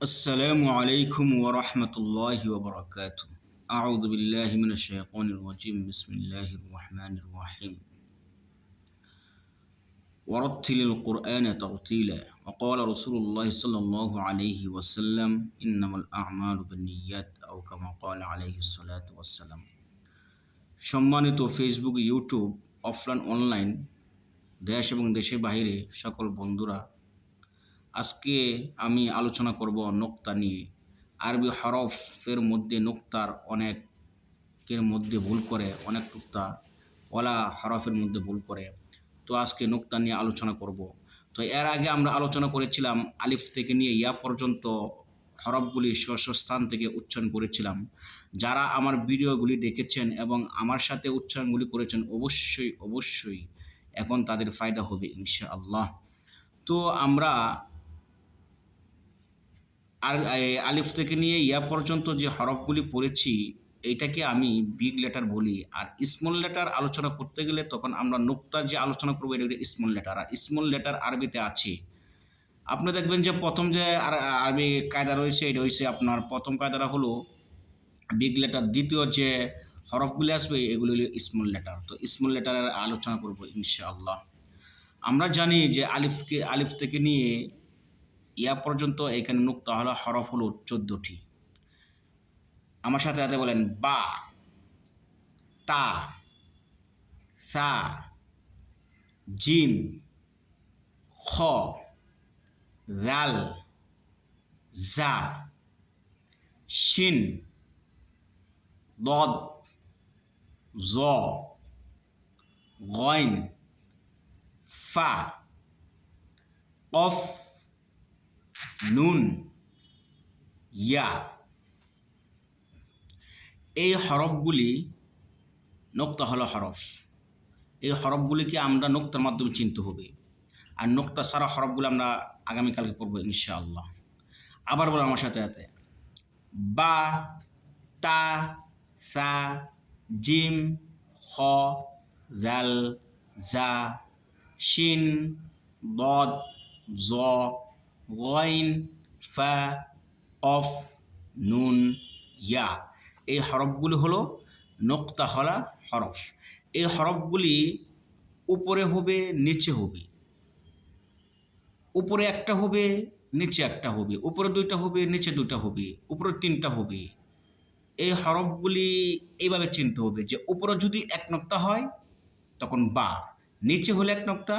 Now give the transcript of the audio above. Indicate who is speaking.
Speaker 1: السلام عليكم ورحمة الله وبركاته. أعوذ بالله من الشيطان الرجيم. بسم الله الرحمن الرحيم. ورتل القرآن ترتيلا. وقال رسول الله صلى الله عليه وسلم: إنما الأعمال بالنيات أو كما قال عليه الصلاة والسلام. সম্মানিত Facebook, YouTube, offline, online, দেশ এবং দেশের বাইরে সকল বন্ধুরা, আজকে আমি আলোচনা করব নোক্তা নিয়ে। আরবি হরফের মধ্যে নোক্তার অনেকের মধ্যে ভুল করে, অনেক নোক্তা ওলা হরফের মধ্যে ভুল করে। তো আজকে নোক্তা নিয়ে আলোচনা করব। তো এর আগে আমরা আলোচনা করেছিলাম আলিফ থেকে নিয়ে ইয়া পর্যন্ত হরফগুলি স্থান থেকে উচ্চারণ করেছিলাম। যারা আমার ভিডিওগুলি দেখেছেন এবং আমার সাথে উচ্চারণগুলি করেছেন, অবশ্যই এখন তাদের ফায়দা হবে ইনশাআল্লাহ। তো আমরা আলিফ থেকে নিয়ে ইয়া পর্যন্ত যে হরফগুলি পড়েছি, এইটাকে আমি বিগ লেটার বলি। আর স্মল লেটার আলোচনা করতে গেলে তখন আমরা নোক্তা যে আলোচনা করবো, এটা স্মল লেটার। আর স্মল লেটার আরবিতে আছে, আপনি দেখবেন যে প্রথম যে আরবি কায়দা রয়েছে, এটা হয়েছে আপনার প্রথম কায়দাটা হলো বিগ লেটার। দ্বিতীয় যে হরফগুলি আসবে এগুলি হলো স্মল লেটার। তো স্মল লেটারের আলোচনা করবো ইনশাআল্লাহ। আমরা জানি যে আলিফ থেকে নিয়ে ইয়া পর্যন্ত এখানে নুক্তা হলো, হরফ হলো 14টি। আমার সাথে সাথে বলেন: বা, তা, সা, জিম, খ, রাল, জা, শিন, দদ, জ, গইন, ফা, কফ, নুন, ইয়া। এই হরফগুলি নোক্তা হলো হরফ। এই হরফগুলিকে আমরা নোক্তার মাধ্যমে চিনতে হবে। আর নোক্তা ছাড়া হরফগুলো আমরা আগামীকালকে পড়বো ইনশাআল্লাহ। আবার বলো আমার সাথে সাথে: বা, তা, সা, জিম, খ, জাল, জা, শিন, দদ, জ, গইন, ফা, কফ, নুন, ইয়া। এই হরফগুলি হলো নোক্তা হলা হরফ। এই হরফগুলি উপরে হবে, নিচে হবে। উপরে একটা হবে, নিচে একটা হবে। উপরে দুইটা হবে, নিচে দুইটা হবে। উপরে তিনটা হবে। এই হরফগুলি এইভাবে চিনতে হবে যে উপরে যদি এক নোক্তা হয় তখন বা, নিচে হলে এক নোক্তা,